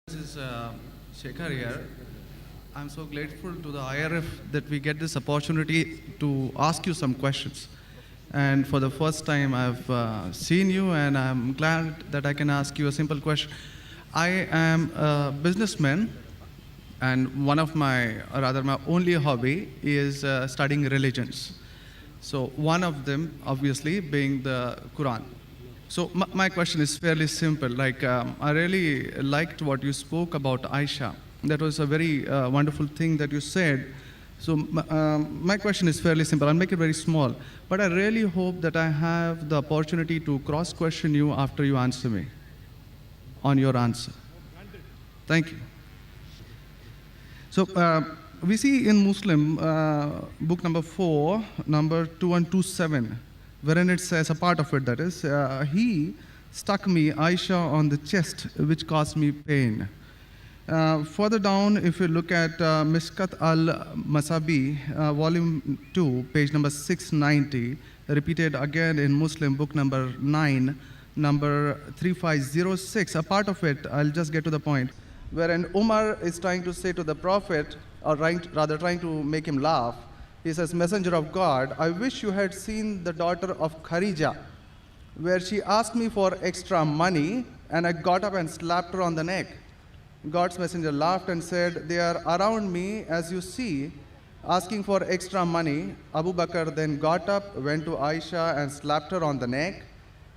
This is Shekhar here. I'm so grateful to the IRF that we get this opportunity to ask you some questions. And for the first time, I've seen you, and I'm glad that I can ask you a simple question. I am a businessman, and one of my, or rather, my only hobby is studying religions. So, one of them, obviously, being the Quran. So my question is fairly simple. I really liked what you spoke about Aisha. That was a very wonderful thing that you said. So my question is fairly simple. I'll make it very small. But I really hope that I have the opportunity to cross-question you after you answer me on your answer. Thank you. So we see in Muslim, book number 4, number 2127, wherein it says, a part of it that is, he stuck me, Aisha, on the chest, which caused me pain. Further down, if you look at Mishkat al-Masabi, volume 2, page number 690, repeated again in Muslim, book number 9, number 3506, a part of it, I'll just get to the point, wherein Umar is trying to say to the Prophet, or rather trying to make him laugh. He says, Messenger of God, I wish you had seen the daughter of Kharija, where she asked me for extra money, and I got up and slapped her on the neck. God's messenger laughed and said, they are around me, as you see, asking for extra money. Abu Bakr then got up, went to Aisha and slapped her on the neck,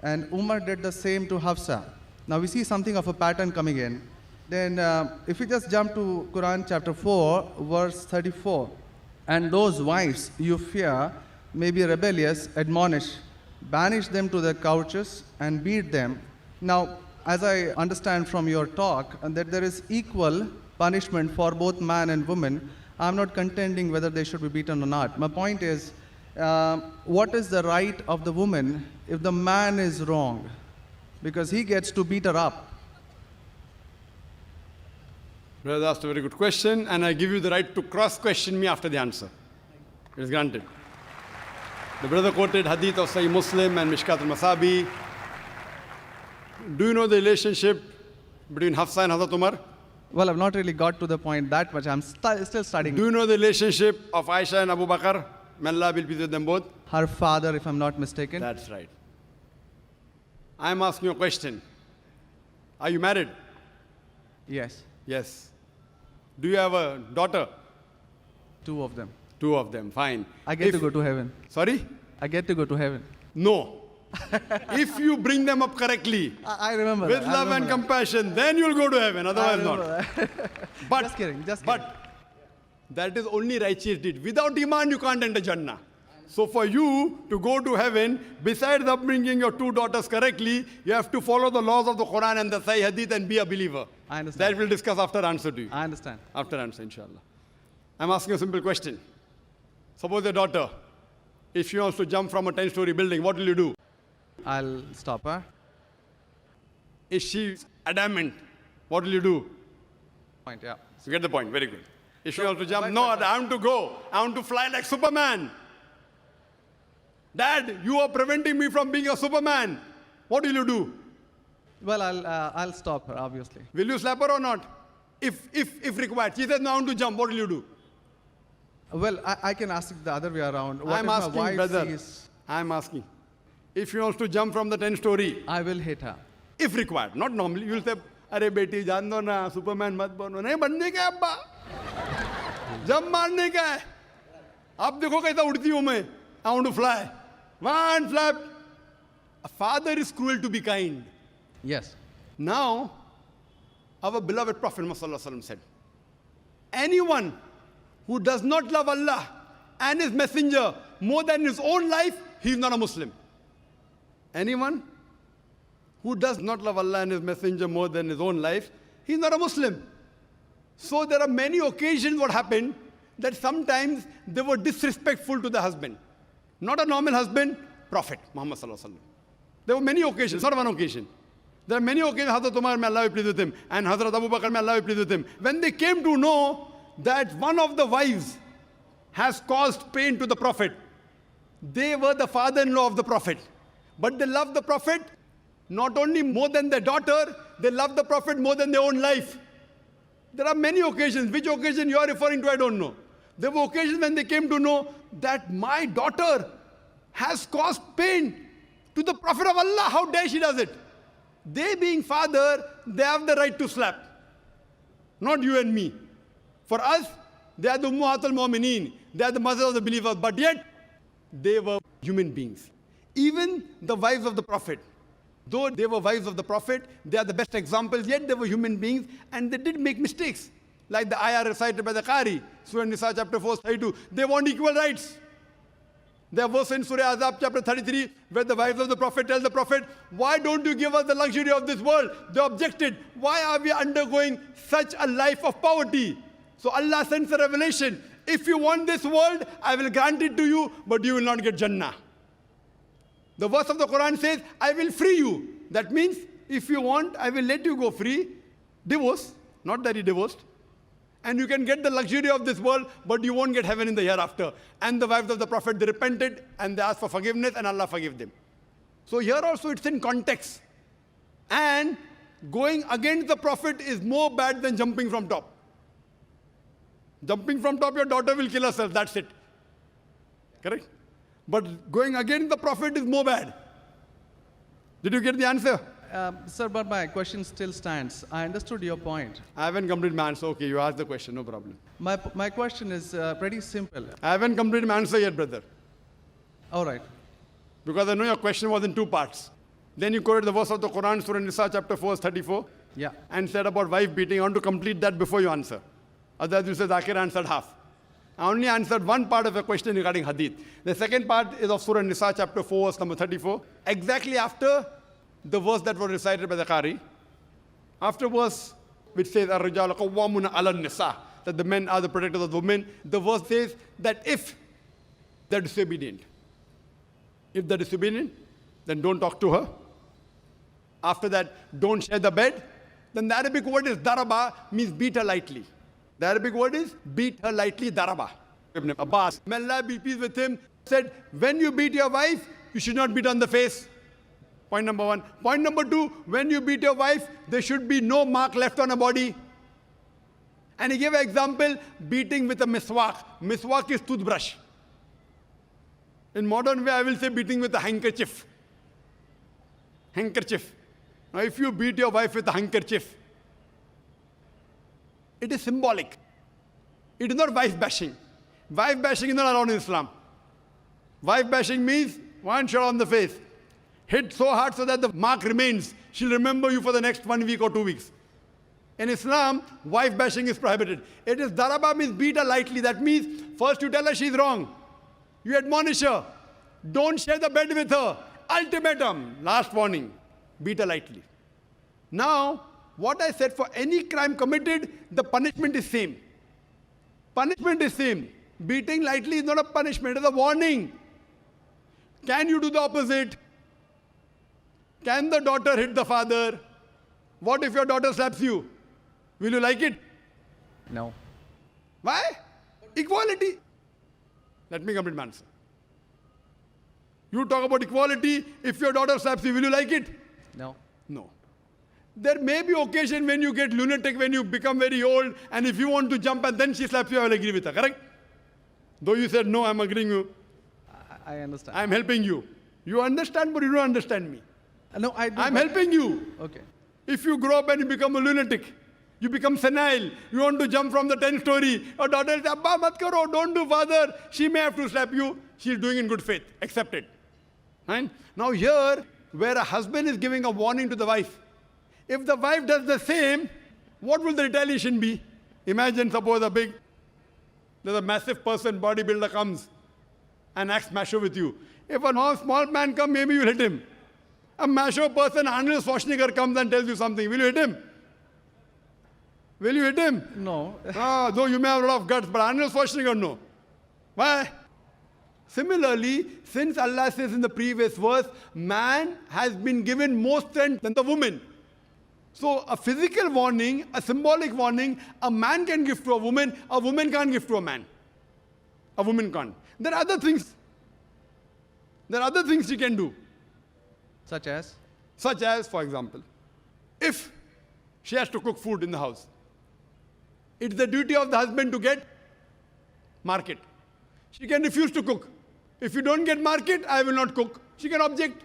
and Umar did the same to Hafsa. Now we see something of a pattern coming in. Then if we just jump to Quran chapter 4, verse 34, and those wives you fear may be rebellious, admonish, banish them to their couches and beat them. Now, as I understand from your talk, that there is equal punishment for both man and woman. I'm not contending whether they should be beaten or not. My point is, what is the right of the woman if the man is wrong? Because he gets to beat her up. Brother asked a very good question, and I give you the right to cross-question me after the answer. It is granted. The brother quoted hadith of Sahih Muslim and Mishkat al-Masabi. Do you know the relationship between Hafsa and Hazrat Umar? Well, I've not really got to the point that much. I'm still studying. Do you know the relationship of Aisha and Abu Bakr? May Allah be pleased with them both. Her father, if I'm not mistaken. That's right. I'm asking you a question. Are you married? Yes. Yes. Do you have a daughter? 2 of them. 2 of them, fine. I get to go to heaven. Sorry? I get to go to heaven. No. If you bring them up correctly, I remember with that. love and compassion, then you'll go to heaven, otherwise not. But, just kidding. But that is only righteous deed. Without iman, you can't enter Jannah. So for you to go to heaven, besides upbringing your 2 daughters correctly, you have to follow the laws of the Quran and the Sahih Hadith and be a believer. I understand. That we'll discuss after answer to you. I understand. After answer, inshallah. I'm asking a simple question. Suppose your daughter, if she wants to jump from a 10-story building, what will you do? I'll stop her. Is she adamant? What will you do? Point, yeah. You get the point, very good. If she wants to jump, no, I want to go. I want to fly like Superman. Dad, you are preventing me from being a Superman. What will you do? Well, I'll stop her, obviously. Will you slap her or not? If required. She says, no, I want to jump. What will you do? Well, I can ask it the other way around. What I'm if asking, my wife brother. sees, I'm asking. If she wants to jump from the 10-story, I will hit her. if required, not normally, you will say, अरे बेटी जान दो ना, Superman मत बनो. नहीं बनने का है अब्बा. जंप मारने का है. अब देखो कैसा उड़ती हूँ मैं. I want to fly. One flap. A father is cruel to be kind. Yes. Now, our beloved Prophet Muhammad said, anyone who does not love Allah and His Messenger more than his own life, he is not a Muslim. Anyone who does not love Allah and His Messenger more than his own life, he is not a Muslim. So there are many occasions what happened that sometimes they were disrespectful to the husband. Not a normal husband, Prophet Muhammad sallallahu alaihi wasallam. There were many occasions, not one occasion. There are many occasions, Hazrat Umar, may Allah be pleased with him, and Hazrat Abu Bakr, may Allah be pleased with him. When they came to know that one of the wives has caused pain to the Prophet, they were the father-in-law of the Prophet. But they loved the Prophet not only more than their daughter, they loved the Prophet more than their own life. There are many occasions. Which occasion you are referring to, I don't know. There were occasions when they came to know that my daughter has caused pain to the Prophet of Allah. How dare she does it? They being father, they have the right to slap. Not you and me. For us, they are the Ummahatul Mu'mineen. They are the mothers of the believers. But yet, they were human beings. Even the wives of the Prophet. Though they were wives of the Prophet, they are the best examples, yet they were human beings and they did make mistakes. Like the ayah recited by the Qari, Surah Nisa chapter 4, 32. They want equal rights. There was in Surah Azab chapter 33, where the wives of the Prophet tell the Prophet, why don't you give us the luxury of this world? They objected. Why are we undergoing such a life of poverty? So Allah sends a revelation. If you want this world, I will grant it to you, but you will not get Jannah. The verse of the Quran says, I will free you. That means, if you want, I will let you go free. Divorce, not that he divorced. And you can get the luxury of this world, but you won't get heaven in the hereafter. And the wives of the Prophet, they repented and they asked for forgiveness and Allah forgave them. So here also it's in context. And going against the Prophet is more bad than jumping from top. Jumping from top, your daughter will kill herself, that's it. Correct? But going against the Prophet is more bad. Did you get the answer? Sir, but my question still stands. I understood your point. I haven't completed my answer. Okay, you asked the question, no problem. My question is pretty simple. I haven't completed my answer yet, brother. All right. Because I know your question was in two parts. Then you quoted the verse of the Quran, Surah Nisa, chapter 4, verse 34. Yeah. And said about wife beating. I want to complete that before you answer. Otherwise, you said Zakir answered half. I only answered one part of the question regarding hadith. The second part is of Surah Nisa, chapter 4, verse number 34. Exactly after the verse that was recited by the Qari. After verse which says, Ar-Rijalu Qawwamuna 'ala an-Nisa, that the men are the protectors of the women. The verse says that if they're disobedient, then don't talk to her. After that, don't share the bed. Then the Arabic word is daraba, means beat her lightly. The Arabic word is beat her lightly, daraba. Ibn Abbas, may Allah be pleased with him, said, when you beat your wife, you should not beat on the face. Point number one. Point number two, when you beat your wife, there should be no mark left on her body. And he gave an example, beating with a miswak. Miswak is toothbrush. In modern way, I will say beating with a handkerchief. Handkerchief. Now, if you beat your wife with a handkerchief, it is symbolic. It is not wife bashing. Wife bashing is not allowed in Islam. Wife bashing means one shot on the face. Hit so hard so that the mark remains. She'll remember you for the next 1 week or 2 weeks. In Islam, wife bashing is prohibited. It is daraba, means beat her lightly. That means first you tell her she's wrong. You admonish her. Don't share the bed with her. Ultimatum. Last warning. Beat her lightly. Now, what I said, for any crime committed, the punishment is same. Punishment is same. Beating lightly is not a punishment, it is a warning. Can you do the opposite? Can the daughter hit the father? What if your daughter slaps you? Will you like it? No. Why? Equality. Let me complete my answer. You talk about equality. If your daughter slaps you, will you like it? No. No. There may be occasion when you get lunatic, when you become very old, and if you want to jump and then she slaps you, I will agree with her, correct? Though you said, no, I'm agreeing with you. I understand. I'm helping you. You understand, but you don't understand me. No, I do. I'm helping you. Okay. If you grow up and you become a lunatic, you become senile, you want to jump from the 10th story, your daughter says, Abba, mat karo, don't do, father. She may have to slap you. She's doing in good faith. Accept it. Right? Now here, where a husband is giving a warning to the wife, if the wife does the same, what will the retaliation be? Imagine, suppose there's a massive person, bodybuilder comes and acts macho with you. If a small man comes, maybe you'll hit him. A macho person, Arnold Schwarzenegger, comes and tells you something. Will you hit him? Will you hit him? No. Though you may have a lot of guts, but Arnold Schwarzenegger, no. Why? Similarly, since Allah says in the previous verse, man has been given more strength than the woman. So a physical warning, a symbolic warning, a man can give to a woman can't give to a man. A woman can't. There are other things. There are other things she can do. Such as? Such as, for example, if she has to cook food in the house, It's the duty of the husband to get market. She can refuse to cook. If you don't get market, I will not cook. She can object.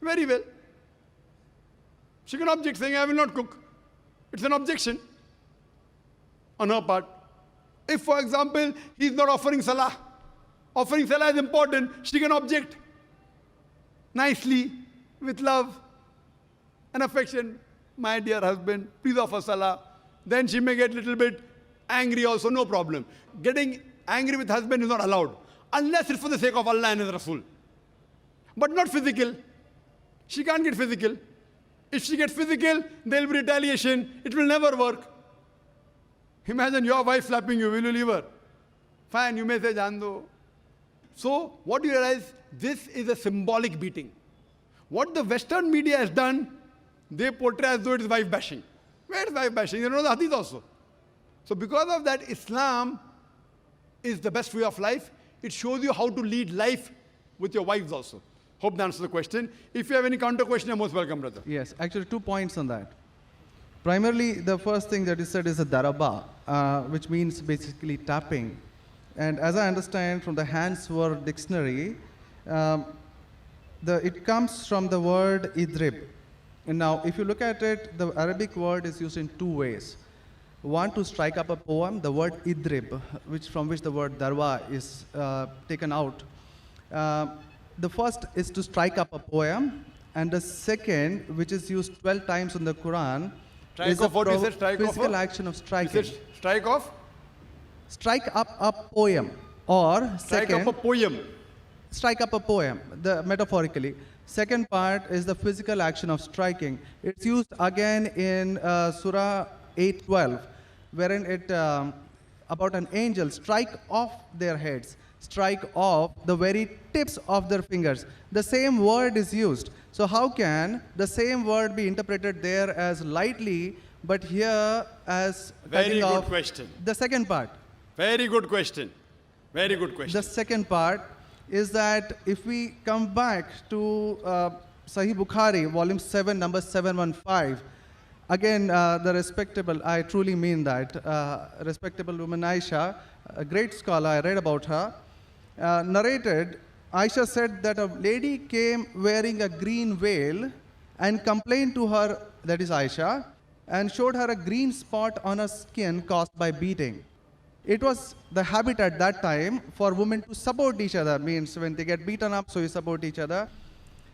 Very well. She can object saying, I will not cook. It's an objection on her part. If, for example, he's not offering salah is important, she can object nicely, with love and affection. My dear husband, please offer salah. Then she may get a little bit angry also, no problem. Getting angry with husband is not allowed, unless it's for the sake of Allah and His Rasul. But not physical. She can't get physical. If she gets physical, there will be retaliation. It will never work. Imagine your wife slapping you. Will you leave her? Fine, you may say, Jaan do. So, what do you realize? This is a symbolic beating. What the Western media has done, they portray as though it is wife bashing. Where is wife bashing? You know the hadith also. So, because of that, Islam is the best way of life. It shows you how to lead life with your wives also. Hope that answers the question. If you have any counter question, you're most welcome, brother. Yes, actually 2 points on that. Primarily, the first thing that is said is a daraba, which means basically tapping. And as I understand from the Hand's Word Dictionary, it comes from the word idrib. And now, if you look at it, the Arabic word is used in 2 ways. One, to strike up a poem, the word idrib, from which the word darwa is taken out. The first is to strike up a poem, and the second, which is used 12 times in the Quran, is a physical action of striking. Strike off? Strike up a poem, or strike up a poem. Strike up a poem, metaphorically. Second part is the physical action of striking. It's used again in Surah 8:12, wherein it about an angel strike off their heads, strike off the very tips of their fingers. The same word is used. So how can the same word be interpreted there as lightly, but here as very good question. The second part. Very good question. Very good question. The second part is that if we come back to Sahih Bukhari, volume 7, number 715, again, the respectable, I truly mean that, respectable woman Aisha, a great scholar, I read about her, narrated, Aisha said that a lady came wearing a green veil and complained to her, that is Aisha, and showed her a green spot on her skin caused by beating. It was the habit at that time for women to support each other, means when they get beaten up, so you support each other.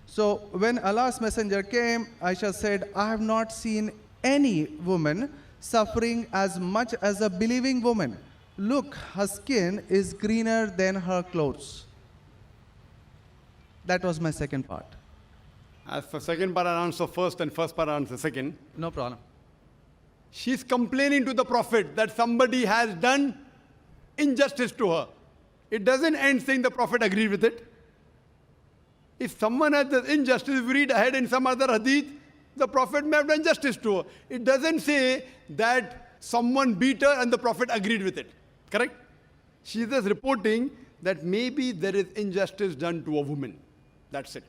So when Allah's messenger came, Aisha said, I have not seen any woman suffering as much as a believing woman. Look, her skin is greener than her clothes. That was my second part. As for second part, I answer first, and first part, I answer second. No problem. She's complaining to the Prophet that somebody has done injustice to her. It doesn't end saying the Prophet agreed with it. If someone has done injustice, if we read ahead in some other hadith, the Prophet may have done justice to her. It doesn't say that someone beat her and the Prophet agreed with it. Correct? She's just reporting that maybe there is injustice done to a woman. That's it.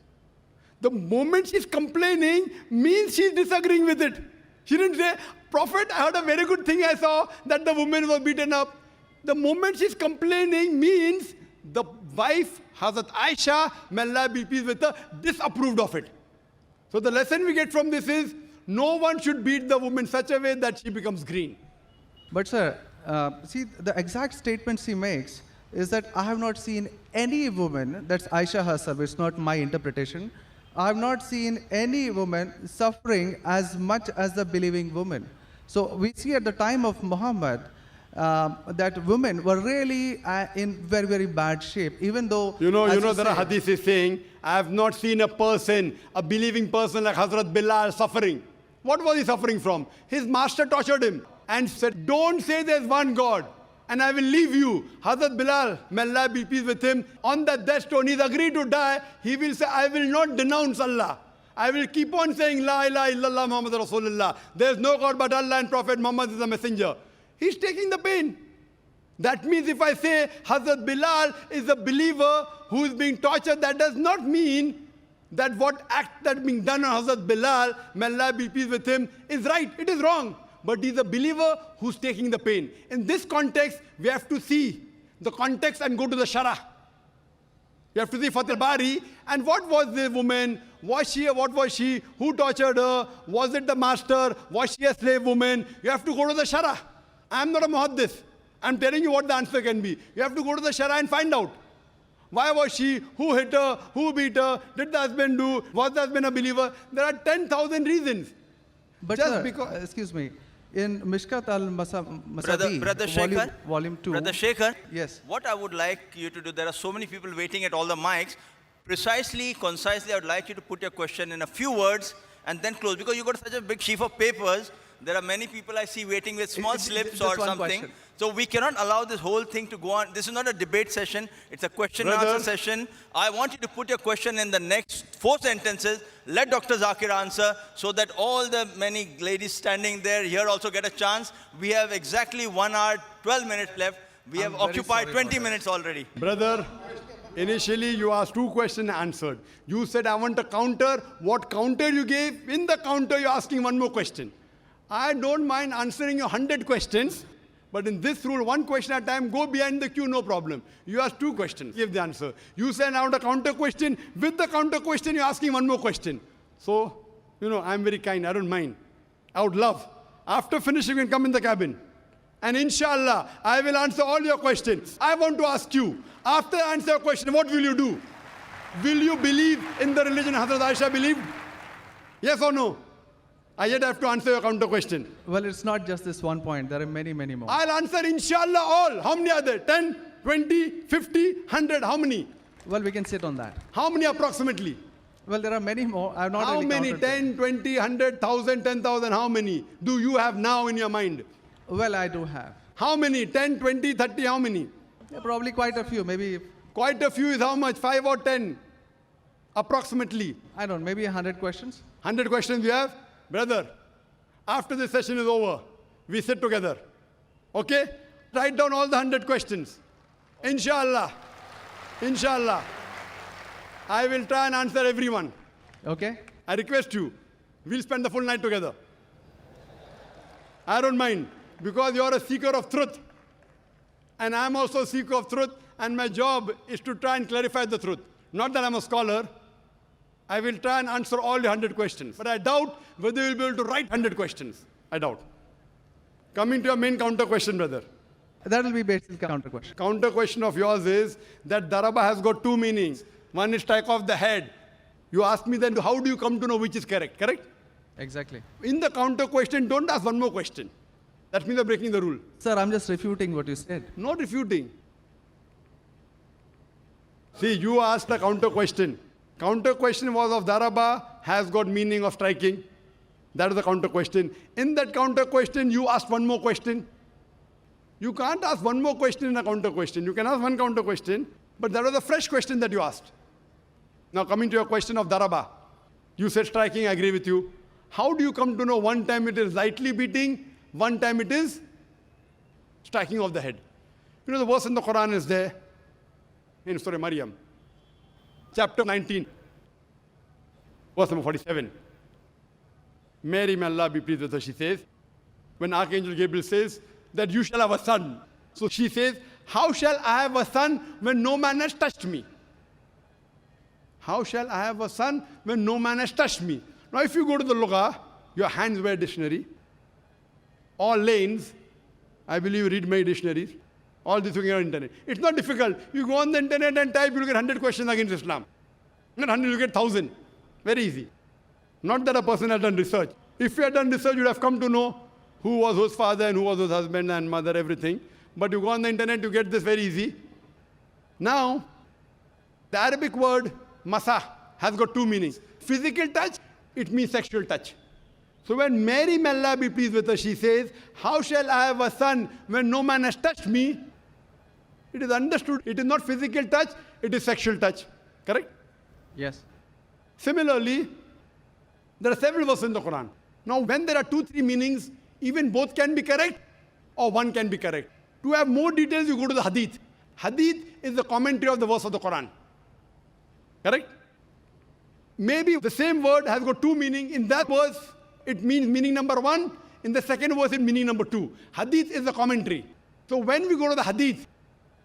The moment she's complaining means she's disagreeing with it. She didn't say, Prophet, I heard a very good thing I saw, that the woman was beaten up. The moment she's complaining means the wife, Hazrat Aisha, may Allah be pleased with her, disapproved of it. So the lesson we get from this is, no one should beat the woman such a way that she becomes green. But sir, see, the exact statement she makes is that I have not seen any woman, that's Aisha herself, it's not my interpretation, I have not seen any woman suffering as much as the believing woman. So we see at the time of Muhammad that women were really in very, very bad shape, even though... You know there are hadiths saying, I have not seen a person, a believing person like Hazrat Bilal suffering. What was he suffering from? His master tortured him and said, don't say there's one God and I will leave you. Hazrat Bilal, may Allah be pleased with him, on that death stone, he's agreed to die. He will say, I will not denounce Allah. I will keep on saying, La ilaha illallah Muhammad Rasulullah. There's no God but Allah and Prophet Muhammad is a messenger. He's taking the pain. That means if I say Hazrat Bilal is a believer who is being tortured, that does not mean that what act that being done on Hazrat Bilal, may Allah be pleased with him, is right. It is wrong. but he's a believer who's taking the pain. In this context, we have to see the context and go to the Shara. You have to see Fath al-Bari, and what was the woman? What was she? Who tortured her? Was it the master? Was she a slave woman? You have to go to the Shara. I'm not a muhaddith. I'm telling you what the answer can be. You have to go to the Shara and find out. Why was she? Who hit her? Who beat her? Did the husband do? Was the husband a believer? There are 10,000 reasons. But Just sir, because- excuse me, in Mishkat al-Masabi, Brother Shekhar, volume 2. Brother Shekhar, Yes. what I would like you to do, there are so many people waiting at all the mics. Precisely, concisely, I would like you to put your question in a few words and then close. Because you got such a big sheaf of papers, there are many people I see waiting with small slips just or one something. question. So we cannot allow this whole thing to go on. This is not a debate session. It's a question and Brother. answer session. I want you to put your question in the next 4 sentences. Let Dr. Zakir answer so that all the many ladies standing there here also get a chance. We have exactly 1 hour, 12 minutes left. We have very occupied sorry 20 about minutes already. Brother, initially you asked 2 questions answered. You said, I want a counter. What counter you gave? In the counter, you're asking 1 more question. I don't mind answering your 100 questions, but in this rule, 1 question at a time, go behind the queue, no problem. You asked 2 questions, give the answer. You said, I want a counter question. With the counter question, you're asking 1 more question. So, I'm very kind, I don't mind. I would love. After finishing, you can come in the cabin. And inshallah, I will answer all your questions. I want to ask you, after I answer your question, what will you do? Will you believe in the religion Hazrat Aisha believed? Yes or no? I yet have to answer your counter question. Well, it's not just this one point. There are many, many more. I'll answer inshallah all. How many are there? 10, 20, 50, 100? How many? Well, we can sit on that. How many approximately? Well, there are many more. I have not How really many? counted them. 10, 20, 100, 1,000, 10,000? How many do you have now in your mind? Well, I do have. How many? 10, 20, 30? How many? Yeah, probably quite a few. Maybe, Quite a few is how much? 5 or 10? Approximately. I don't know, maybe 100 questions. 100 questions you have? Brother, after this session is over, we sit together. Okay? Write down all the 100 questions. Inshallah. Inshallah. I will try and answer everyone. Okay? I request you. We'll spend the full night together. I don't mind, because you're a seeker of truth. And I'm also a seeker of truth, and my job is to try and clarify the truth. Not that I'm a scholar. I will try and answer all your 100 questions. But I doubt whether you'll be able to write 100 questions. I doubt. Coming to your main counter question, brother. That will be basically counter question. Counter question of yours is that daraba has got 2 meanings. One is strike off the head. You ask me then, how do you come to know which is correct? Correct? Exactly. In the counter question, don't ask 1 more question. That means you're breaking the rule. Sir, I'm just refuting what you said. Not refuting. See, you asked a counter question. Counter question was of daraba has got meaning of striking. That is the counter question. In that counter question, you asked 1 more question. You can't ask 1 more question in a counter question. You can ask 1 counter question, but that was a fresh question that you asked. Now coming to your question of daraba. You said striking, I agree with you. How do you come to know one time it is lightly beating, one time it is striking of the head? The verse in the Quran is there, in Surah Maryam, chapter 19, verse number 47. Mary, may Allah be pleased with her, she says, when Archangel Gabriel says that you shall have a son. So she says, how shall I have a son when no man has touched me? How shall I have a son when no man has touched me? Now if you go to the Lugha, your hands wear dictionary, all lanes, I believe you read many dictionaries, all this you can get on the internet. It's not difficult. You go on the internet and type, you'll get 100 questions against Islam. Not 100, you get 1,000. Very easy. Not that a person has done research. If you had done research, you'd have come to know who was whose father and who was whose husband and mother, everything. But you go on the internet, you get this very easy. Now, the Arabic word masa has got 2 meanings. Physical touch, it means sexual touch. So when Mary, may Allah be pleased with her, she says, how shall I have a son when no man has touched me? It is understood. It is not physical touch, it is sexual touch. Correct? Yes. Similarly, there are several verses in the Quran. Now, when there are 2, 3 meanings, even both can be correct or one can be correct. To have more details, you go to the Hadith. Hadith is the commentary of the verse of the Quran. Correct? Maybe the same word has got 2 meanings. In that verse, it means meaning number 1. In the second verse, in meaning number 2. Hadith is the commentary. So when we go to the hadith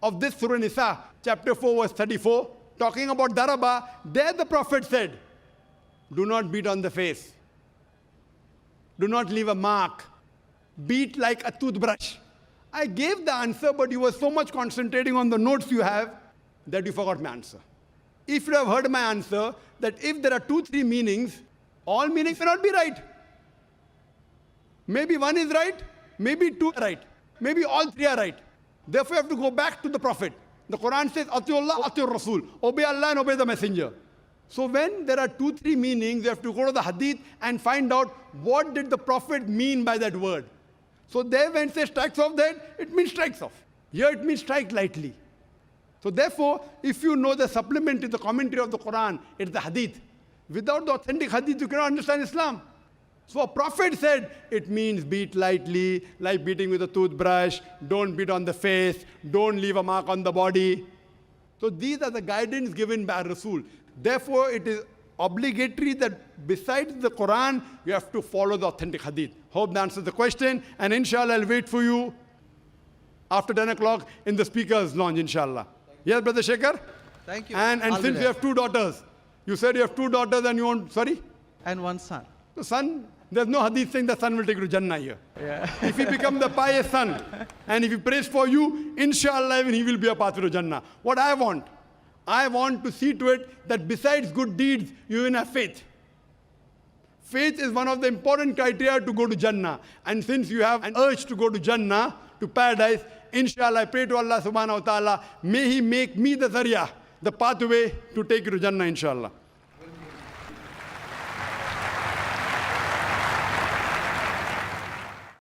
of this Surah Nisa, chapter 4, verse 34, talking about daraba, there the Prophet said, do not beat on the face. Do not leave a mark. Beat like a toothbrush. I gave the answer, but you were so much concentrating on the notes you have that you forgot my answer. If you have heard my answer, that if there are 2-3 meanings, all meanings may not be right. Maybe one is right, maybe 2 are right, maybe all 3 are right. Therefore, you have to go back to the Prophet. The Quran says, Atiullah, Atiur Rasul. Obey Allah and obey the Messenger. So when there are 2-3 meanings, you have to go to the hadith and find out what did the Prophet mean by that word. So there when it says strikes off that, it means strikes off. Here it means strike lightly. So therefore, if you know the supplement to the commentary of the Quran, it's the hadith. Without the authentic hadith, you cannot understand Islam. So a prophet said, it means beat lightly, like beating with a toothbrush, don't beat on the face, don't leave a mark on the body. So these are the guidance given by Rasul. Therefore, it is obligatory that besides the Quran, you have to follow the authentic hadith. Hope that answers the question. And inshallah, I'll wait for you after 10 o'clock in the speaker's lounge, inshallah. Yes, Brother Shekhar? Thank you. And I'll be since you there. have 2 daughters, you said you have 2 daughters and you want, sorry? And one son. The son, there's no hadith saying the son will take you to Jannah here. Yeah. If he becomes the pious son, and if he prays for you, inshallah, even he will be a path to Jannah. What I want to see to it that besides good deeds, you even have faith. Faith is one of the important criteria to go to Jannah. And since you have an urge to go to Jannah, to paradise, inshallah, I pray to Allah subhanahu wa ta'ala, may He make me the zarya, the pathway to take you to Jannah, inshallah.